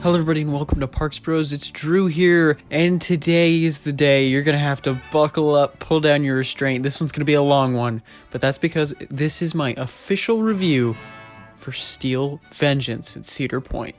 Hello everybody and welcome to Parks Bros. It's Drew here, and today is the day you're gonna have to buckle up, pull down your restraint. This one's gonna be a long one, but that's because this is my official review for Steel Vengeance at Cedar Point.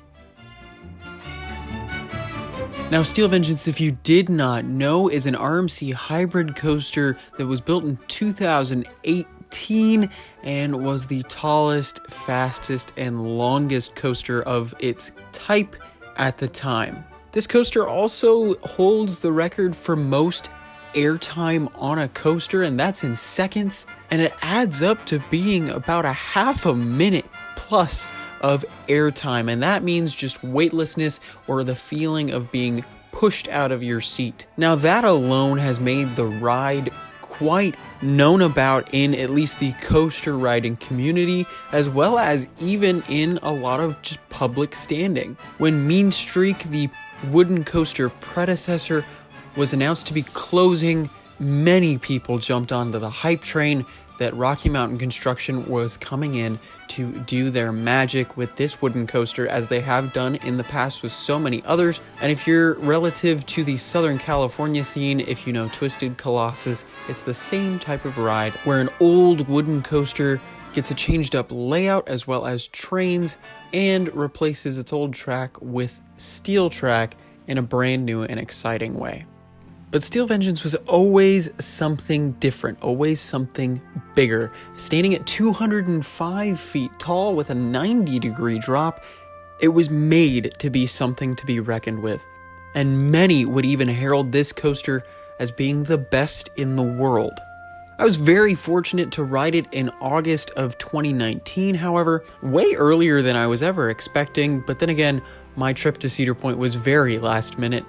Now, Steel Vengeance, if you did not know, is an RMC hybrid coaster that was built in 2018 and was the tallest, fastest, and longest coaster of its type at the time. This coaster also holds the record for most airtime on a coaster, and that's in seconds, and it adds up to being about a half a minute plus of airtime, and that means just weightlessness or the feeling of being pushed out of your seat. Now, that alone has made the ride quite known about in at least the coaster riding community, as well as even in a lot of just public standing. When Mean Streak, the wooden coaster predecessor, was announced to be closing, many people jumped onto the hype train that Rocky Mountain Construction was coming in to do their magic with this wooden coaster, as they have done in the past with so many others. And if you're relative to the Southern California scene, if you know Twisted Colossus, it's the same type of ride where an old wooden coaster gets a changed up layout as well as trains and replaces its old track with steel track in a brand new and exciting way. But Steel Vengeance was always something different, always something bigger. Standing at 205 feet tall with a 90-degree drop, it was made to be something to be reckoned with. And many would even herald this coaster as being the best in the world. I was very fortunate to ride it in August of 2019, however, way earlier than I was ever expecting, but then again, my trip to Cedar Point was very last minute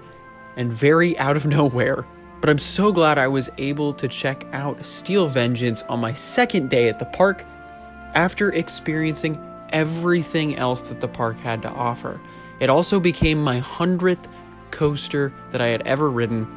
and very out of nowhere. But I'm so glad I was able to check out Steel Vengeance on my second day at the park after experiencing everything else that the park had to offer. It also became my 100th coaster that I had ever ridden,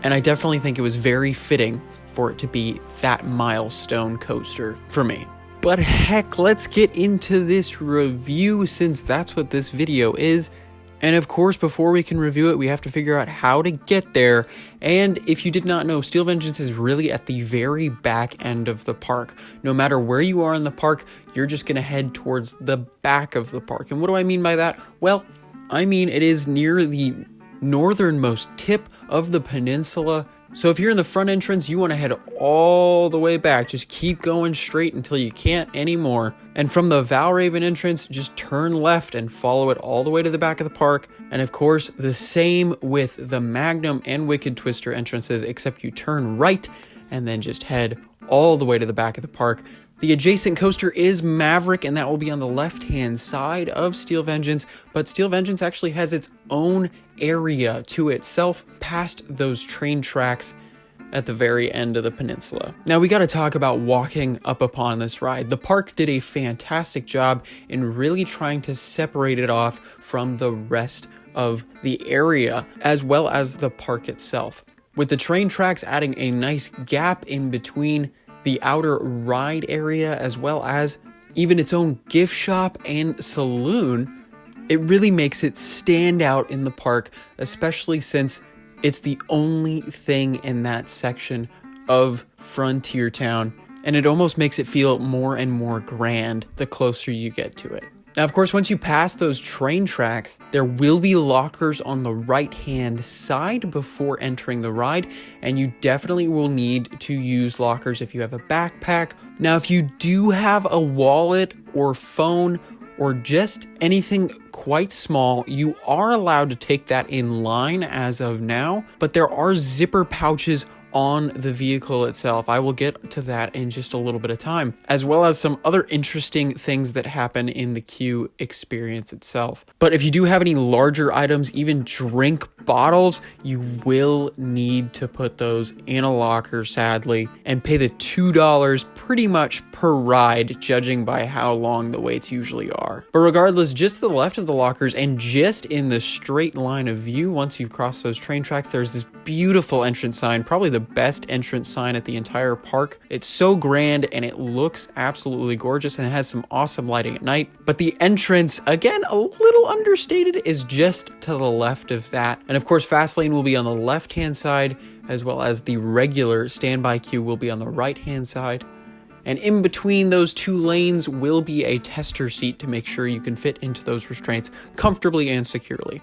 and I definitely think it was very fitting for it to be that milestone coaster for me. But heck, let's get into this review, since that's what this video is. And of course, before we can review it, we have to figure out how to get there. And if you did not know, Steel Vengeance is really at the very back end of the park. No matter where you are in the park, you're just gonna head towards the back of the park. And what do I mean by that? Well, I mean it is near the northernmost tip of the peninsula. So if you're in the front entrance, you want to head all the way back. Just keep going straight until you can't anymore. And from the Valraven entrance, just turn left and follow it all the way to the back of the park. And of course, the same with the Magnum and Wicked Twister entrances, except you turn right and then just head all the way to the back of the park. The adjacent coaster is Maverick, and that will be on the left-hand side of Steel Vengeance, but Steel Vengeance actually has its own area to itself past those train tracks at the very end of the peninsula. Now, we got to talk about walking up upon this ride. The park did a fantastic job in really trying to separate it off from the rest of the area, as well as the park itself, with the train tracks adding a nice gap in between the outer ride area, as well as even its own gift shop and saloon. It really makes it stand out in the park, especially since it's the only thing in that section of Frontier Town, and it almost makes it feel more and more grand the closer you get to it. Now, of course, once you pass those train tracks, there will be lockers on the right-hand side before entering the ride, and you definitely will need to use lockers if you have a backpack. Now, if you do have a wallet or phone or just anything quite small, you are allowed to take that in line as of now, but there are zipper pouches on the vehicle itself. I will get to that in just a little bit of time, as well as some other interesting things that happen in the queue experience itself. But if you do have any larger items, even drink bottles, you will need to put those in a locker, sadly, and pay the $2 pretty much per ride, judging by how long the waits usually are. But regardless, just to the left of the lockers and just in the straight line of view, once you cross those train tracks, there's this beautiful entrance sign, probably the best entrance sign at the entire park. It's so grand and it looks absolutely gorgeous and it has some awesome lighting at night. But the entrance, again, a little understated, is just to the left of that. And of course, fast lane will be on the left-hand side, as well as the regular standby queue will be on the right-hand side. And in between those two lanes will be a tester seat to make sure you can fit into those restraints comfortably and securely.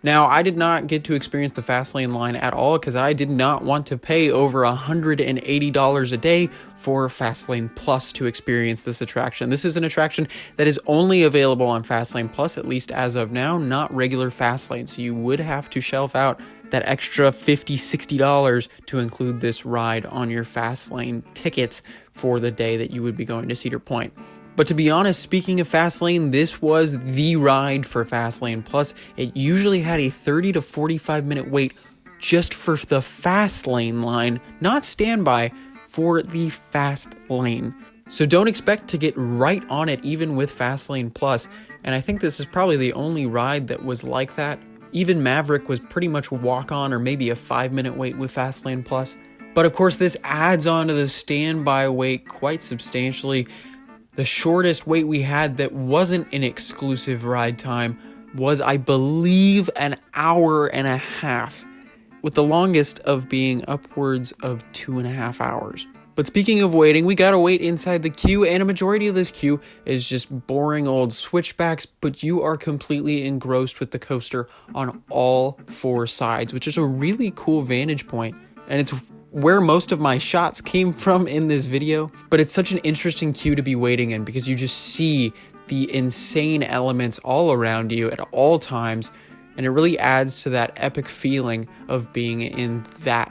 Now, I did not get to experience the fast lane line at all because I did not want to pay over $180 a day for Fastlane Plus to experience this attraction. This is an attraction that is only available on Fastlane Plus, at least as of now, not regular Fastlane. So you would have to shelf out that extra $50, $60 to include this ride on your Fastlane ticket for the day that you would be going to Cedar Point. But to be honest, speaking of Fastlane, this was the ride for Fastlane Plus. It usually had a 30 to 45 minute wait just for the fast lane line, not standby, for the fast lane. So don't expect to get right on it even with Fastlane Plus. And I think this is probably the only ride that was like that. Even Maverick was pretty much walk on or maybe a 5-minute wait with Fastlane Plus. But of course, this adds on to the standby wait quite substantially. The shortest wait we had that wasn't an exclusive ride time was, I believe, an hour and a half, with the longest of being upwards of 2.5 hours. But speaking of waiting, we gotta wait inside the queue, and a majority of this queue is just boring old switchbacks, but you are completely engrossed with the coaster on all 4 sides, which is a really cool vantage point, and it's where most of my shots came from in this video. But it's such an interesting queue to be waiting in because you just see the insane elements all around you at all times, and it really adds to that epic feeling of being in that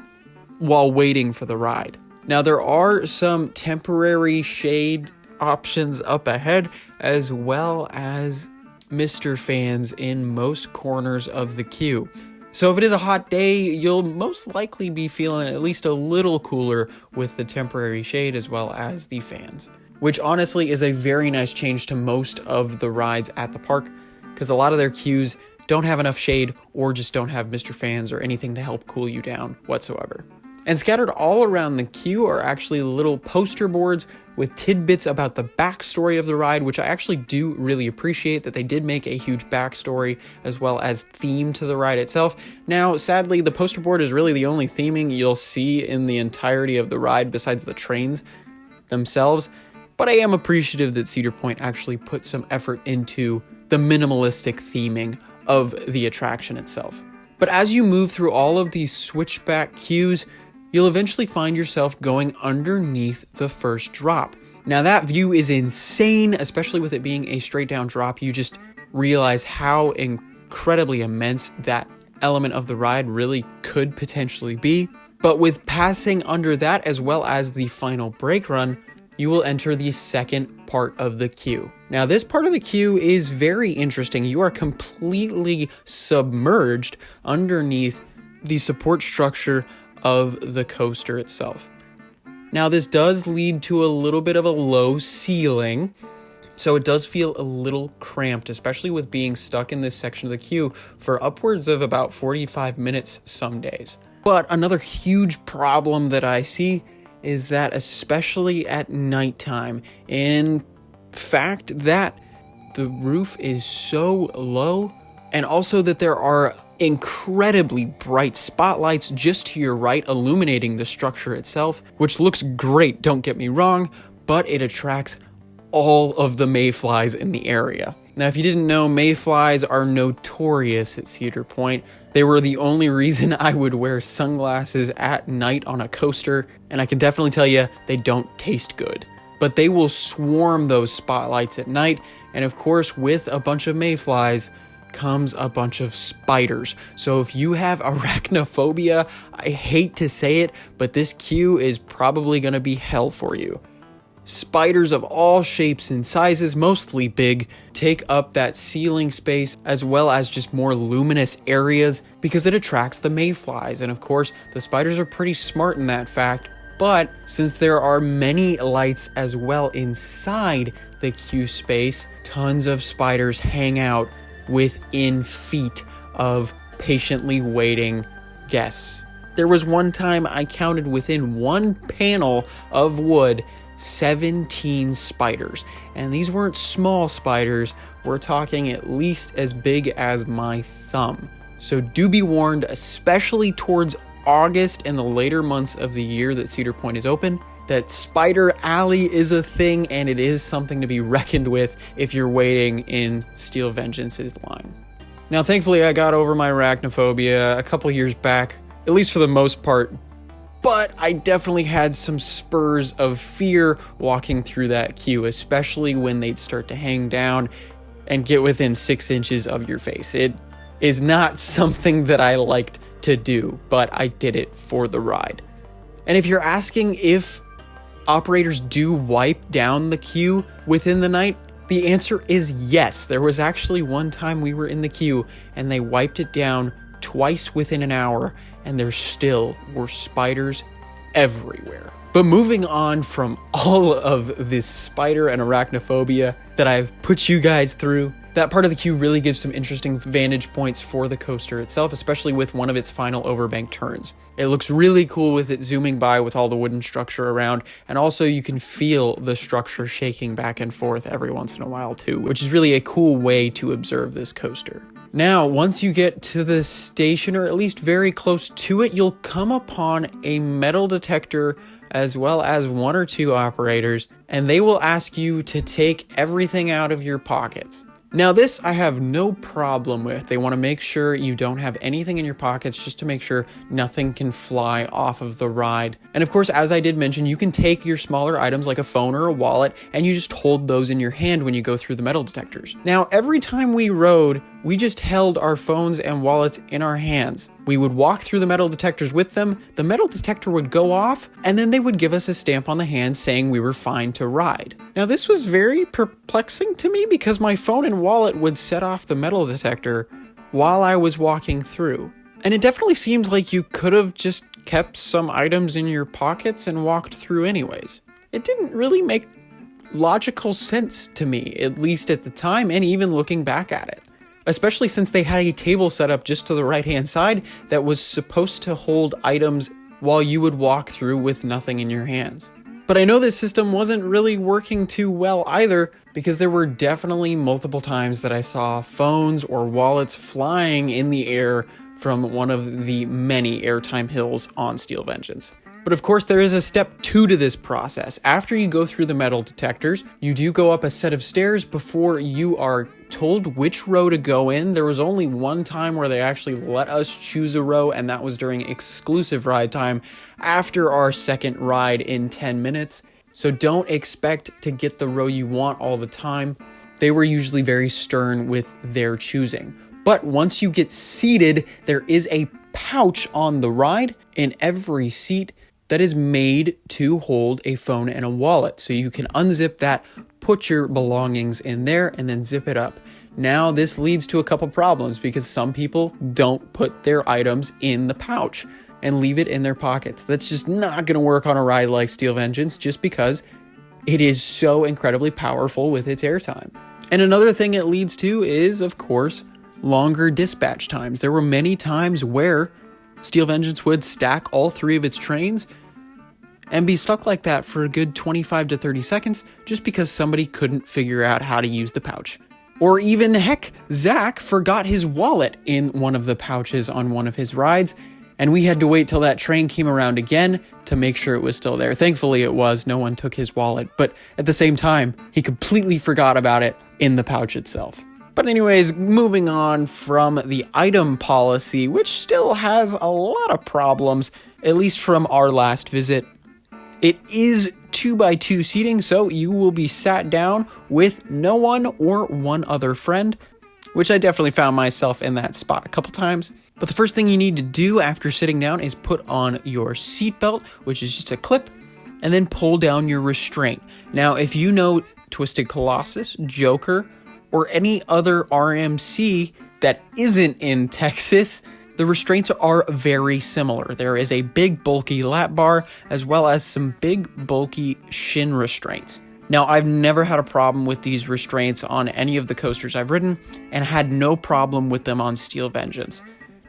while waiting for the ride. Now, there are some temporary shade options up ahead, as well as Mr. Fans in most corners of the queue. So if it is a hot day, you'll most likely be feeling at least a little cooler with the temporary shade as well as the fans, which honestly is a very nice change to most of the rides at the park, because a lot of their queues don't have enough shade or just don't have Mr. Fans or anything to help cool you down whatsoever. And scattered all around the queue are actually little poster boards with tidbits about the backstory of the ride, which I actually do really appreciate that they did make a huge backstory as well as theme to the ride itself. Now, sadly, the poster board is really the only theming you'll see in the entirety of the ride besides the trains themselves, but I am appreciative that Cedar Point actually put some effort into the minimalistic theming of the attraction itself. But as you move through all of these switchback queues, you'll eventually find yourself going underneath the first drop. Now that view is insane, especially with it being a straight down drop. You just realize how incredibly immense that element of the ride really could potentially be. But with passing under that as well as the final brake run, you will enter the second part of the queue. Now this part of the queue is very interesting. You are completely submerged underneath the support structure of the coaster itself. Now this does lead to a little bit of a low ceiling, so it does feel a little cramped, especially with being stuck in this section of the queue for upwards of about 45 minutes some days. But another huge problem that I see is that especially at nighttime, in fact that the roof is so low, and also that there are incredibly bright spotlights just to your right illuminating the structure itself, which looks great, don't get me wrong, but it attracts all of the mayflies in the area. Now, if you didn't know, mayflies are notorious at Cedar Point. They were the only reason I would wear sunglasses at night on a coaster, and I can definitely tell you they don't taste good. But they will swarm those spotlights at night, and of course with a bunch of mayflies comes a bunch of spiders. So if you have arachnophobia, I hate to say it, but this queue is probably going to be hell for you. Spiders of all shapes and sizes, mostly big, take up that ceiling space as well as just more luminous areas because it attracts the mayflies. And of course, the spiders are pretty smart in that fact. But since there are many lights as well inside the queue space, tons of spiders hang out within feet of patiently waiting guests. There was one time I counted within one panel of wood 17 spiders. And these weren't small spiders, we're talking at least as big as my thumb. So do be warned, especially towards August and the later months of the year that Cedar Point is open, that Spider Alley is a thing, and it is something to be reckoned with if you're waiting in Steel Vengeance's line. Now, thankfully, I got over my arachnophobia a couple years back, at least for the most part, but I definitely had some spurs of fear walking through that queue, especially when they'd start to hang down and get within 6 inches of your face. It is not something that I liked to do, but I did it for the ride. And if you're asking if operators do wipe down the queue within the night, the answer is yes. There was actually one time we were in the queue and they wiped it down twice within an hour, and there still were spiders everywhere. But moving on from all of this spider and arachnophobia that I've put you guys through, that part of the queue really gives some interesting vantage points for the coaster itself, especially with one of its final overbank turns. It looks really cool with it zooming by with all the wooden structure around, and also you can feel the structure shaking back and forth every once in a while too, which is really a cool way to observe this coaster. Now, once you get to the station, or at least very close to it, you'll come upon a metal detector as well as 1 or 2 operators, and they will ask you to take everything out of your pockets. Now this I have no problem with. They want to make sure you don't have anything in your pockets, just to make sure nothing can fly off of the ride. And of course, as I did mention, you can take your smaller items like a phone or a wallet, and you just hold those in your hand when you go through the metal detectors. Now, every time we rode, we just held our phones and wallets in our hands. We would walk through the metal detectors with them, the metal detector would go off, and then they would give us a stamp on the hand saying we were fine to ride. Now this was very perplexing to me because my phone and wallet would set off the metal detector while I was walking through. And it definitely seemed like you could have just kept some items in your pockets and walked through anyways. It didn't really make logical sense to me, at least at the time, and even looking back at it. Especially since they had a table set up just to the right-hand side that was supposed to hold items while you would walk through with nothing in your hands. But I know this system wasn't really working too well either, because there were definitely multiple times that I saw phones or wallets flying in the air from one of the many Airtime hills on Steel Vengeance. But of course, there is a step 2 to this process. After you go through the metal detectors, you do go up a set of stairs before you are told which row to go in. There was only one time where they actually let us choose a row, and that was during exclusive ride time after our second ride in 10 minutes. So don't expect to get the row you want all the time. They were usually very stern with their choosing. But once you get seated, there is a pouch on the ride in every seat that is made to hold a phone and a wallet. So you can unzip that, put your belongings in there, and then zip it up. Now this leads to a couple problems because some people don't put their items in the pouch and leave it in their pockets. That's just not gonna work on a ride like Steel Vengeance, just because it is so incredibly powerful with its airtime. And another thing it leads to is, of course, longer dispatch times. There were many times where Steel Vengeance would stack all 3 of its trains and be stuck like that for a good 25 to 30 seconds just because somebody couldn't figure out how to use the pouch. Or even, heck, Zach forgot his wallet in one of the pouches on one of his rides, and we had to wait till that train came around again to make sure it was still there. Thankfully it was, no one took his wallet, but at the same time, he completely forgot about it in the pouch itself. But anyways, moving on from the item policy, which still has a lot of problems, at least from our last visit. It is 2x2 seating, so you will be sat down with no one or one other friend, which I definitely found myself in that spot a couple times. But the first thing you need to do after sitting down is put on your seatbelt, which is just a clip, and then pull down your restraint. Now, if you know Twisted Colossus, Joker, or any other RMC that isn't in Texas, the restraints are very similar. There is a big bulky lap bar as well as some big bulky shin restraints. Now, I've never had a problem with these restraints on any of the coasters I've ridden and had no problem with them on Steel Vengeance.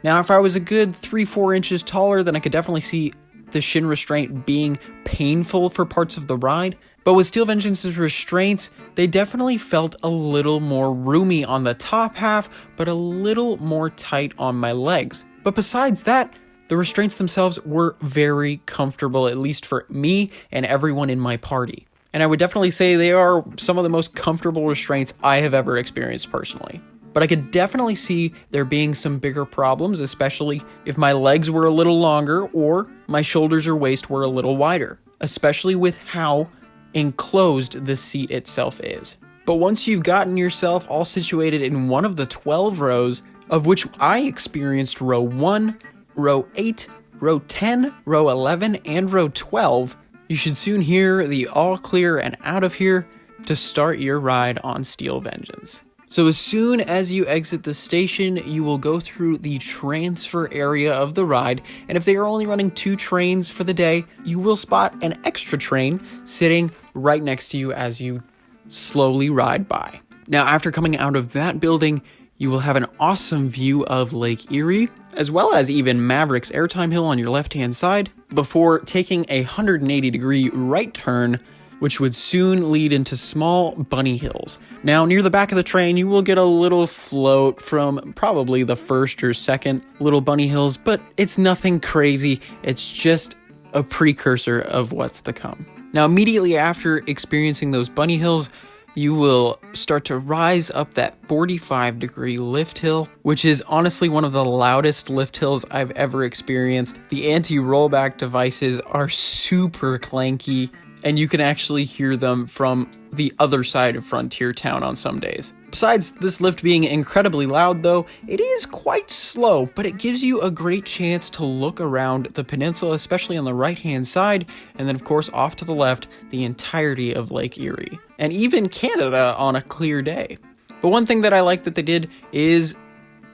Now, if I was a good 3-4 inches taller, then I could definitely see the shin restraint being painful for parts of the ride. But with Steel Vengeance's restraints, they definitely felt a little more roomy on the top half, but a little more tight on my legs. But besides that, the restraints themselves were very comfortable, at least for me and everyone in my party. And I would definitely say they are some of the most comfortable restraints I have ever experienced personally. But I could definitely see there being some bigger problems, especially if my legs were a little longer or my shoulders or waist were a little wider, especially with how enclosed the seat itself is. But once you've gotten yourself all situated in one of the 12 rows, of which I experienced row 1, row 8, row 10, row 11, and row 12, you should soon hear the all clear and out of here to start your ride on Steel Vengeance. So as soon as you exit the station, you will go through the transfer area of the ride, and if they are only running 2 trains for the day, you will spot an extra train sitting right next to you as you slowly ride by. Now, after coming out of that building, you will have an awesome view of Lake Erie, as well as even Maverick's Airtime Hill on your left-hand side, before taking a 180-degree right turn, which would soon lead into small bunny hills. Now, near the back of the train, you will get a little float from probably the first or second little bunny hills, but it's nothing crazy. It's just a precursor of what's to come. Now, immediately after experiencing those bunny hills, you will start to rise up that 45-degree lift hill, which is honestly one of the loudest lift hills I've ever experienced. The anti-rollback devices are super clanky, and you can actually hear them from the other side of Frontier Town on some days. Besides this lift being incredibly loud though, it is quite slow, but it gives you a great chance to look around the peninsula, especially on the right-hand side, and then of course off to the left, the entirety of Lake Erie, and even Canada on a clear day. But one thing that I like that they did is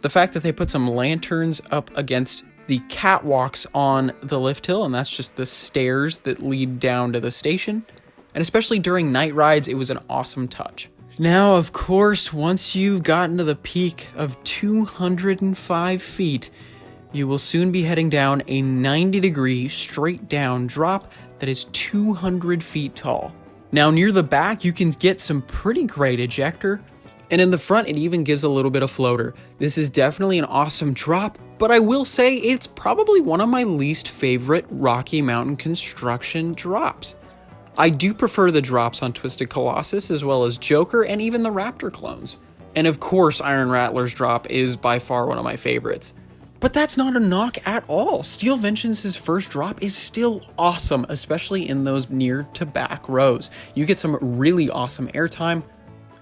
the fact that they put some lanterns up against the catwalks on the lift hill, and that's just the stairs that lead down to the station. And especially during night rides, it was an awesome touch. Now, of course, once you've gotten to the peak of 205 feet, you will soon be heading down a 90-degree straight down drop that is 200 feet tall. Now, near the back, you can get some pretty great ejector, and in the front, it even gives a little bit of floater. This is definitely an awesome drop, but I will say it's probably one of my least favorite Rocky Mountain construction drops. I do prefer the drops on Twisted Colossus as well as Joker and even the Raptor clones. And of course, Iron Rattler's drop is by far one of my favorites. But that's not a knock at all. Steel Vengeance's first drop is still awesome, especially in those near to back rows. You get some really awesome airtime,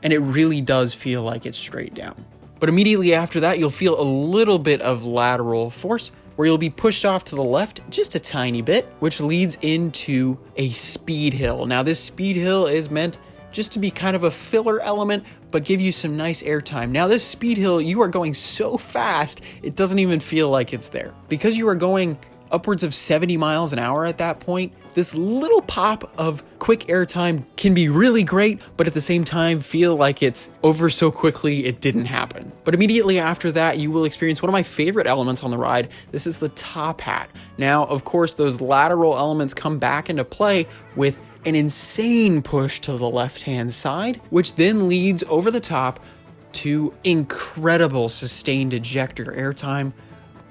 and it really does feel like it's straight down. But immediately after that, you'll feel a little bit of lateral force, where you'll be pushed off to the left just a tiny bit, which leads into a speed hill. Now, this speed hill is meant just to be kind of a filler element, but give you some nice airtime. Now, this speed hill, you are going so fast, it doesn't even feel like it's there. Because you are going upwards of 70 miles an hour at that point, this little pop of quick airtime can be really great, but at the same time feel like it's over so quickly it didn't happen. But immediately after that, you will experience one of my favorite elements on the ride. This is the top hat. Now, of course, those lateral elements come back into play with an insane push to the left-hand side, which then leads over the top to incredible sustained ejector airtime,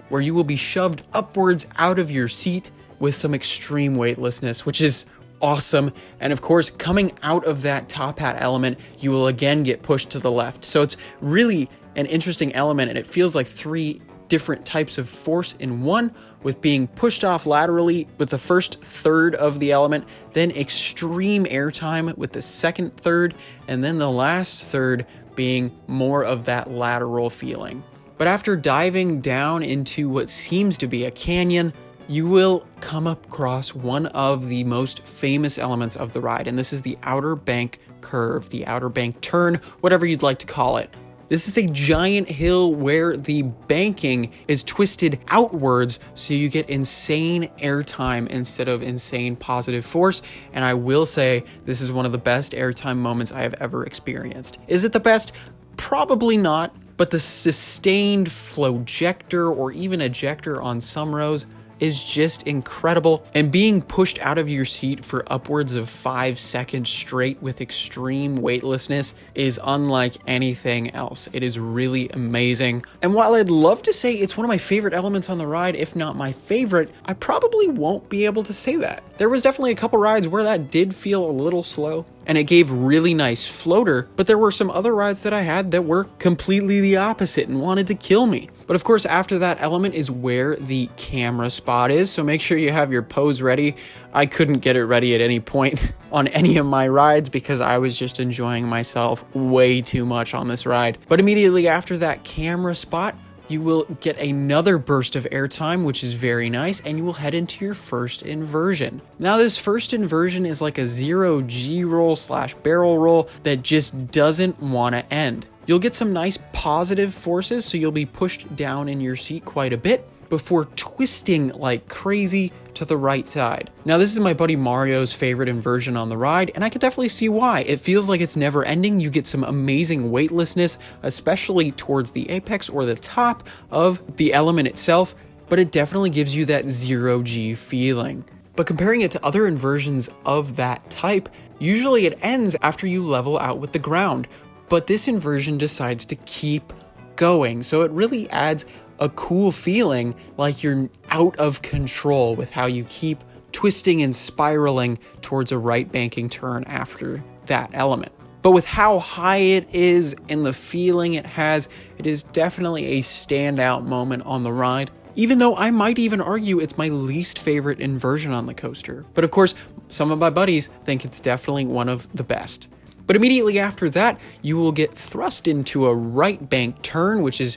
where you will be shoved upwards out of your seat with some extreme weightlessness, which is awesome. And of course, coming out of that top hat element, you will again get pushed to the left. So it's really an interesting element, and it feels like 3 different types of force in one, with being pushed off laterally with the first third of the element, then extreme airtime with the second third, and then the last third being more of that lateral feeling. But after diving down into what seems to be a canyon, you will come across one of the most famous elements of the ride, and this is the Outer Bank curve, the Outer Bank turn, whatever you'd like to call it. This is a giant hill where the banking is twisted outwards, so you get insane airtime instead of insane positive force, and I will say this is one of the best airtime moments I have ever experienced. Is it the best? Probably not. but the sustained flowjector or even ejector on some rows is just incredible, and being pushed out of your seat for upwards of 5 seconds straight with extreme weightlessness is unlike anything else. It is really amazing, and while I'd love to say it's one of my favorite elements on the ride, if not my favorite, I probably won't be able to say that. There was definitely a couple rides where that did feel a little slow, and it gave really nice floater, but there were some other rides that I had that were completely the opposite and wanted to kill me. But of course, after that element is where the camera spot is, so make sure you have your pose ready. I couldn't get it ready at any point on any of my rides because I was just enjoying myself way too much on this ride. But immediately after that camera spot, you will get another burst of airtime, which is very nice, and you will head into your first inversion. Now, this first inversion is like a ZeroG Roll / barrel roll that just doesn't want to end. You'll get some nice positive forces, so you'll be pushed down in your seat quite a bit before twisting like crazy to the right side. Now, this is my buddy Mario's favorite inversion on the ride, and I can definitely see why. It feels like it's never ending. You get some amazing weightlessness, especially towards the apex or the top of the element itself, but it definitely gives you that zero-G feeling. But comparing it to other inversions of that type, usually it ends after you level out with the ground, but this inversion decides to keep going, so it really adds a cool feeling like you're out of control with how you keep twisting and spiraling towards a right banking turn after that element. But with how high it is and the feeling it has, it is definitely a standout moment on the ride, even though I might even argue it's my least favorite inversion on the coaster. But of course, some of my buddies think it's definitely one of the best. But immediately after that, you will get thrust into a right bank turn, which is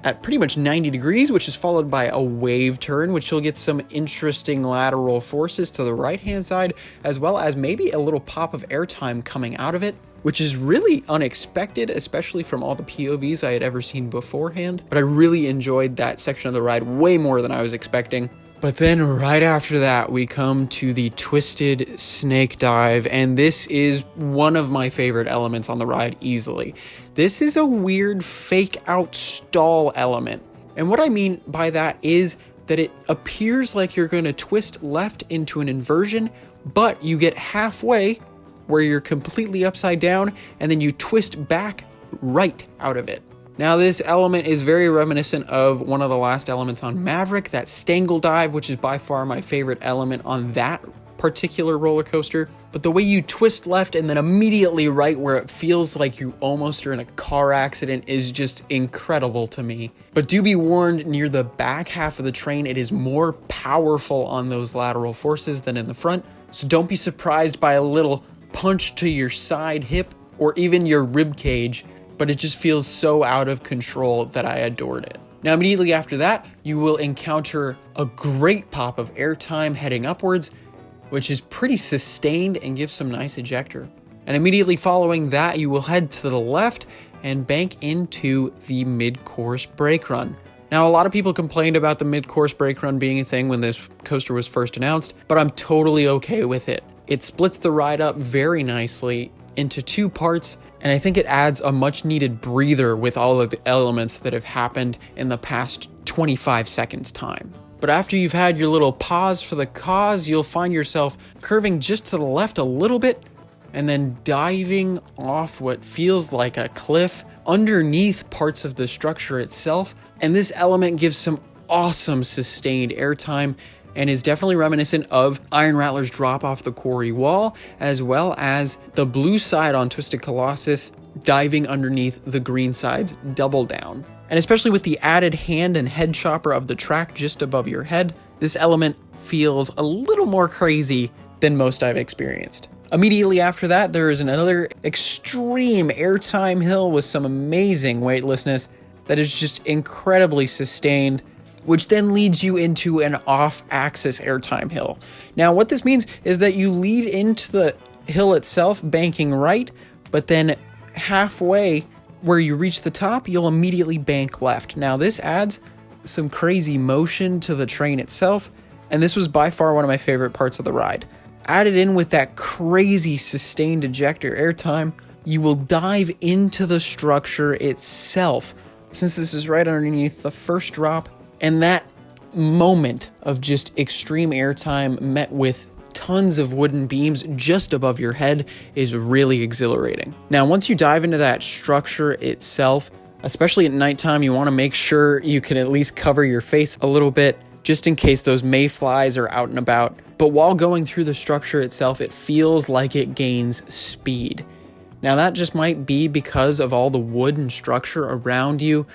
at pretty much 90 degrees, which is followed by a wave turn, which you'll get some interesting lateral forces to the right-hand side, as well as maybe a little pop of airtime coming out of it, which is really unexpected, especially from all the POVs I had ever seen beforehand. But I really enjoyed that section of the ride way more than I was expecting. But then right after that, we come to the twisted snake dive, and this is one of my favorite elements on the ride easily. This is a weird fake out stall element. And what I mean by that is that it appears like you're going to twist left into an inversion, but you get halfway where you're completely upside down, and then you twist back right out of it. Now, this element is very reminiscent of one of the last elements on Maverick, that Stangle Dive, which is by far my favorite element on that particular roller coaster. But the way you twist left and then immediately right where it feels like you almost are in a car accident is just incredible to me. But do be warned, near the back half of the train, it is more powerful on those lateral forces than in the front. So don't be surprised by a little punch to your side hip or even your rib cage, but it just feels so out of control that I adored it. Now, immediately after that, you will encounter a great pop of airtime heading upwards, which is pretty sustained and gives some nice ejector. And immediately following that, you will head to the left and bank into the mid-course brake run. Now, a lot of people complained about the mid-course brake run being a thing when this coaster was first announced, but I'm totally okay with it. It splits the ride up very nicely into two parts, and I think it adds a much needed breather with all of the elements that have happened in the past 25 seconds time. But after you've had your little pause for the cause, you'll find yourself curving just to the left a little bit and then diving off what feels like a cliff underneath parts of the structure itself. And this element gives some awesome sustained airtime and is definitely reminiscent of Iron Rattler's drop off the quarry wall, as well as the blue side on Twisted Colossus diving underneath the green side's double down. And especially with the added hand and head chopper of the track just above your head, this element feels a little more crazy than most I've experienced. Immediately after that, there is another extreme airtime hill with some amazing weightlessness that is just incredibly sustained, which then leads you into an off-axis airtime hill. Now, what this means is that you lead into the hill itself, banking right, but then halfway where you reach the top, you'll immediately bank left. Now, this adds some crazy motion to the train itself, and this was by far one of my favorite parts of the ride. Added in with that crazy sustained ejector airtime, you will dive into the structure itself, since this is right underneath the first drop. And that moment of just extreme airtime met with tons of wooden beams just above your head is really exhilarating. Now, once you dive into that structure itself, especially at nighttime, you want to make sure you can at least cover your face a little bit, just in case those mayflies are out and about. But while going through the structure itself, it feels like it gains speed. Now, that just might be because of all the wood and structure around you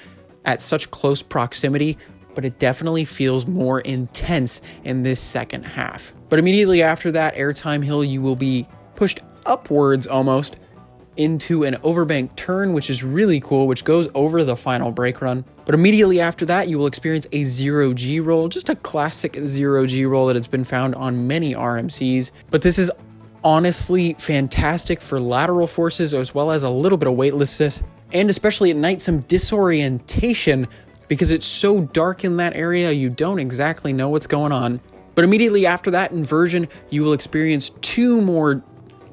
at such close proximity, but it definitely feels more intense in this second half. But immediately after that airtime hill, you will be pushed upwards almost into an overbank turn, which is really cool, which goes over the final brake run. But immediately after that, you will experience a ZeroG Roll, just a classic ZeroG Roll that has been found on many RMCs. But this is honestly fantastic for lateral forces as well as a little bit of weightlessness, and especially at night, some disorientation because it's so dark in that area, you don't exactly know what's going on. But immediately after that inversion, you will experience 2 more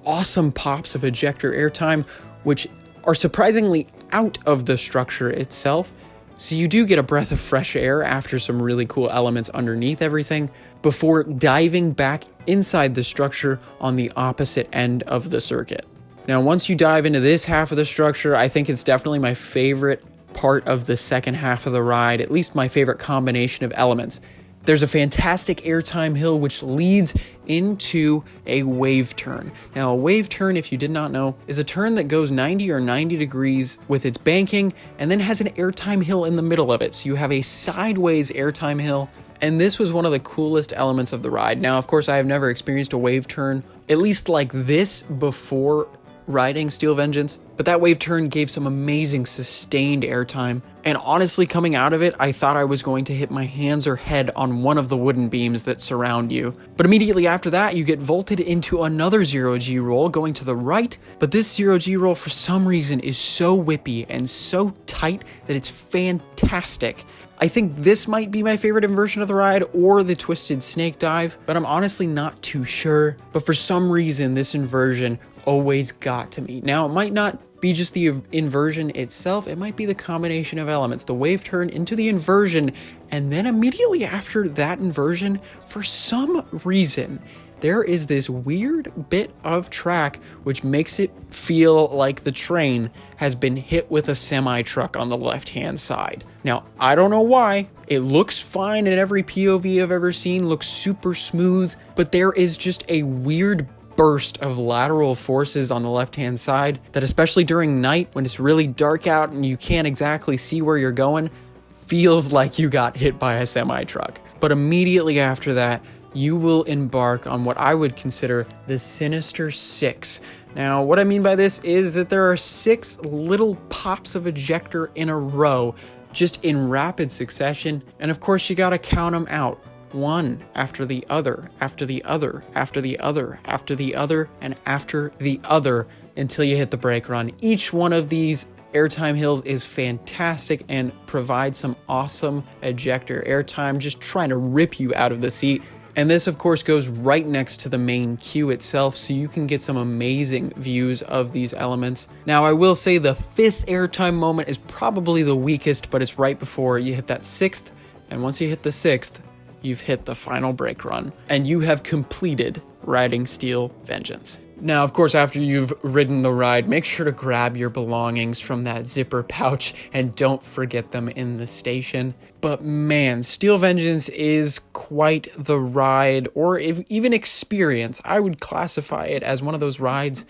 awesome pops of ejector airtime, which are surprisingly out of the structure itself. So you do get a breath of fresh air after some really cool elements underneath everything before diving back inside the structure on the opposite end of the circuit. Now, once you dive into this half of the structure, I think it's definitely my favorite part of the second half of the ride, at least my favorite combination of elements. There's a fantastic airtime hill which leads into a wave turn. Now, a wave turn, if you did not know, is a turn that goes 90 or 90 degrees with its banking and then has an airtime hill in the middle of it. So you have a sideways airtime hill, and this was one of the coolest elements of the ride. Now, of course, I have never experienced a wave turn, at least like this, before riding Steel Vengeance, but that wave turn gave some amazing sustained airtime, and honestly, coming out of it, I thought I was going to hit my hands or head on one of the wooden beams that surround you. But immediately after that, you get vaulted into another ZeroG Roll going to the right, but this ZeroG Roll for some reason is so whippy and so tight that it's fantastic. I think this might be my favorite inversion of the ride, or the Twisted Snake Dive, but I'm honestly not too sure. But for some reason, this inversion always got to me. Now, it might not be just the inversion itself, it might be the combination of elements, the wave turn into the inversion, and then immediately after that inversion, for some reason, there is this weird bit of track which makes it feel like the train has been hit with a semi-truck on the left-hand side. Now, I don't know why. It looks fine in every POV I've ever seen, looks super smooth, but there is just a weird burst of lateral forces on the left-hand side that, especially during night when it's really dark out and you can't exactly see where you're going, feels like you got hit by a semi-truck. But immediately after that, you will embark on what I would consider the Sinister Six. Now, what I mean by this is that there are 6 little pops of ejector in a row, just in rapid succession, and of course you gotta count them out. One after the other, after the other, after the other, after the other, and after the other, until you hit the brake run. Each one of these airtime hills is fantastic and provides some awesome ejector airtime, just trying to rip you out of the seat. And this, of course, goes right next to the main queue itself, so you can get some amazing views of these elements. Now, I will say the 5th airtime moment is probably the weakest, but it's right before you hit that 6th, and once you hit the 6th, you've hit the final brake run, and you have completed riding Steel Vengeance. Now, of course, after you've ridden the ride, make sure to grab your belongings from that zipper pouch and don't forget them in the station. But man, Steel Vengeance is quite the ride, or even experience. I would classify it as one of those rides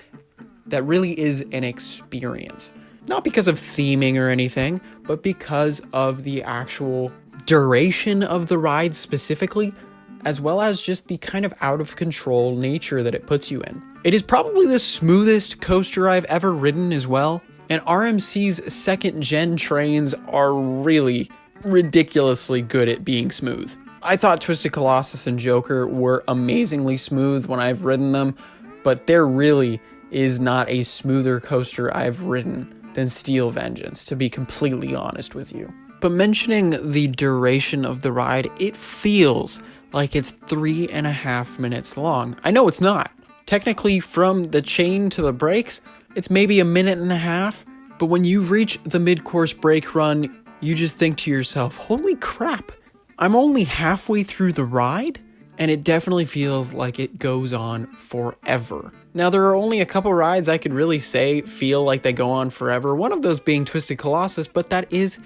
that really is an experience. Not because of theming or anything, but because of the actual duration of the ride specifically, as well as just the kind of out of control nature that it puts you in. It is probably the smoothest coaster I've ever ridden as well, and RMC's 2nd gen trains are really ridiculously good at being smooth. I thought Twisted Colossus and Joker were amazingly smooth when I've ridden them, but there really is not a smoother coaster I've ridden than Steel Vengeance, to be completely honest with you. But mentioning the duration of the ride, it feels like it's 3.5 minutes long. I know it's not. Technically, from the chain to the brakes, it's maybe 1.5 minutes, but when you reach the mid-course brake run, you just think to yourself, holy crap, I'm only halfway through the ride? And it definitely feels like it goes on forever. Now, there are only a couple rides I could really say feel like they go on forever, one of those being Twisted Colossus, but that is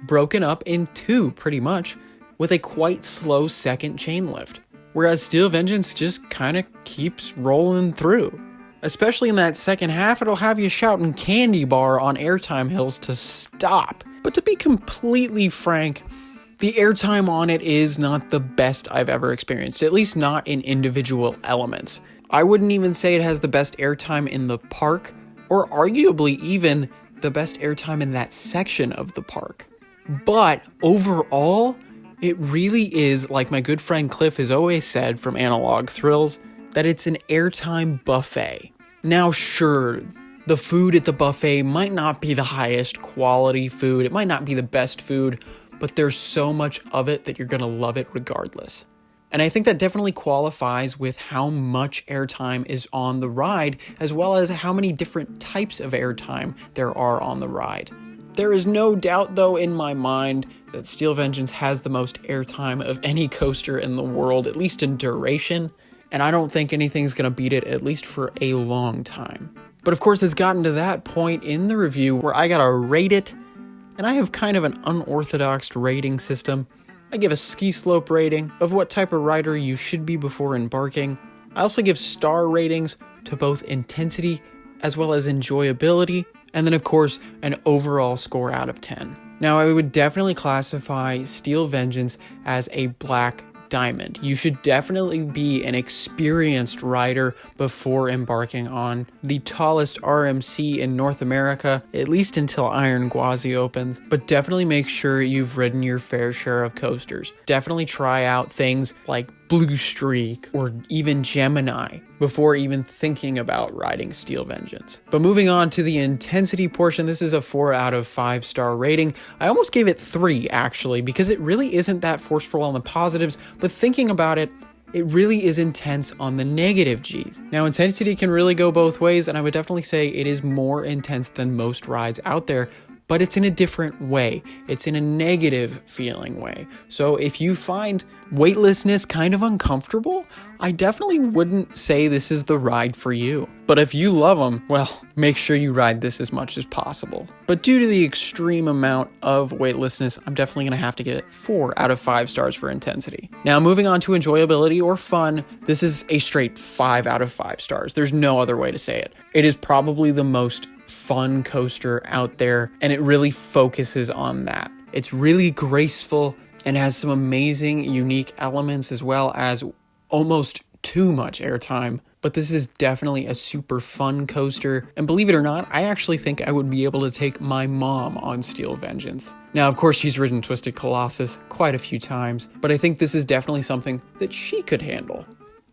broken up in two, pretty much, with a quite slow second chain lift. Whereas Steel Vengeance just kind of keeps rolling through. Especially in that second half, it'll have you shouting candy bar on Airtime hills to stop. But to be completely frank, the airtime on it is not the best I've ever experienced, at least not in individual elements. I wouldn't even say it has the best airtime in the park, or arguably even the best airtime in that section of the park. But overall, it really is, like my good friend Cliff has always said from Analog Thrills, that it's an airtime buffet. Now sure, the food at the buffet might not be the highest quality food, it might not be the best food, but there's so much of it that you're gonna love it regardless. And I think that definitely qualifies with how much airtime is on the ride, as well as how many different types of airtime there are on the ride. There is no doubt, though, in my mind that Steel Vengeance has the most airtime of any coaster in the world, at least in duration, and I don't think anything's gonna beat it, at least for a long time. But of course, it's gotten to that point in the review where I gotta rate it, and I have kind of an unorthodox rating system. I give a ski slope rating of what type of rider you should be before embarking. I also give star ratings to both intensity as well as enjoyability, and then of course, an overall score out of 10. Now, I would definitely classify Steel Vengeance as a black diamond. You should definitely be an experienced rider before embarking on the tallest RMC in North America, at least until Iron Gwazi opens, but definitely make sure you've ridden your fair share of coasters. Definitely try out things like Blue Streak or even Gemini before even thinking about riding Steel Vengeance. But moving on to the intensity portion, this is a 4 out of 5 star rating. I almost gave it 3 actually, because it really isn't that forceful on the positives, but thinking about it, it really is intense on the negative G's. Now, intensity can really go both ways, and I would definitely say it is more intense than most rides out there, but it's in a different way. It's in a negative feeling way. So if you find weightlessness kind of uncomfortable, I definitely wouldn't say this is the ride for you. But if you love them, well, make sure you ride this as much as possible. But due to the extreme amount of weightlessness, I'm definitely gonna have to get 4 out of 5 stars for intensity. Now, moving on to enjoyability or fun, this is a straight 5 out of 5 stars. There's no other way to say it. It is probably the most fun coaster out there, and it really focuses on that. It's really graceful and has some amazing unique elements, as well as almost too much airtime. But this is definitely a super fun coaster, and believe it or not, I actually think I would be able to take my mom on Steel Vengeance. Now, of course, she's ridden Twisted Colossus quite a few times, but I think this is definitely something that she could handle,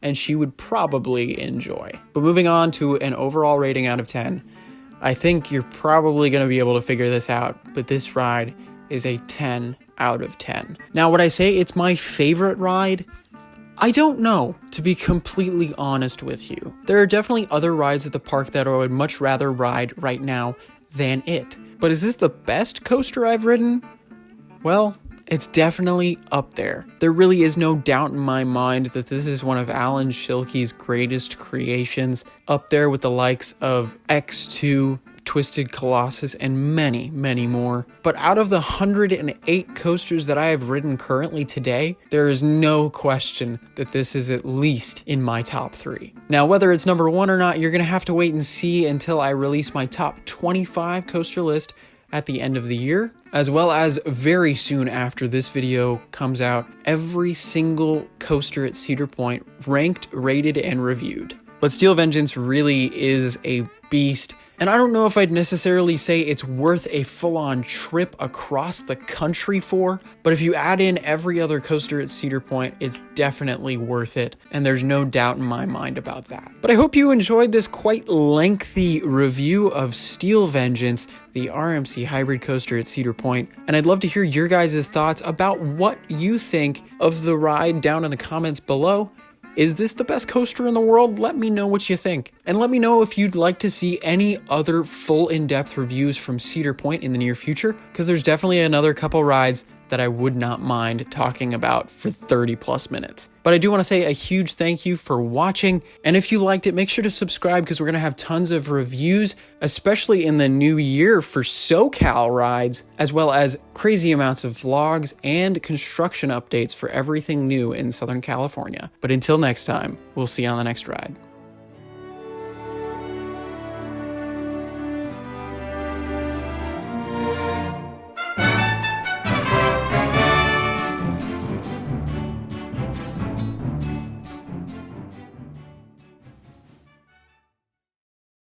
and she would probably enjoy. But moving on to an overall rating out of 10, I think you're probably going to be able to figure this out, but this ride is a 10 out of 10. Now, would I say it's my favorite ride? I don't know, to be completely honest with you. There are definitely other rides at the park that I would much rather ride right now than it. But is this the best coaster I've ridden? Well, it's definitely up there. There really is no doubt in my mind that this is one of Alan Schilke's greatest creations, up there with the likes of X2, Twisted Colossus, and many, many more. But out of the 108 coasters that I have ridden currently today, there is no question that this is at least in my top 3. Now, whether it's number 1 or not, you're gonna have to wait and see until I release my top 25 coaster list at the end of the year, as well as very soon after this video comes out, every single coaster at Cedar Point ranked, rated, and reviewed. But Steel Vengeance really is a beast, and I don't know if I'd necessarily say it's worth a full-on trip across the country for, but if you add in every other coaster at Cedar Point, it's definitely worth it, and there's no doubt in my mind about that. But I hope you enjoyed this quite lengthy review of Steel Vengeance, the RMC hybrid coaster at Cedar Point, and I'd love to hear your guys' thoughts about what you think of the ride down in the comments below. Is this the best coaster in the world? Let me know what you think. And let me know if you'd like to see any other full in-depth reviews from Cedar Point in the near future, because there's definitely another couple rides that I would not mind talking about for 30 plus minutes. But I do want to say a huge thank you for watching. And if you liked it, make sure to subscribe, because we're going to have tons of reviews, especially in the new year for SoCal rides, as well as crazy amounts of vlogs and construction updates for everything new in Southern California. But until next time, we'll see you on the next ride.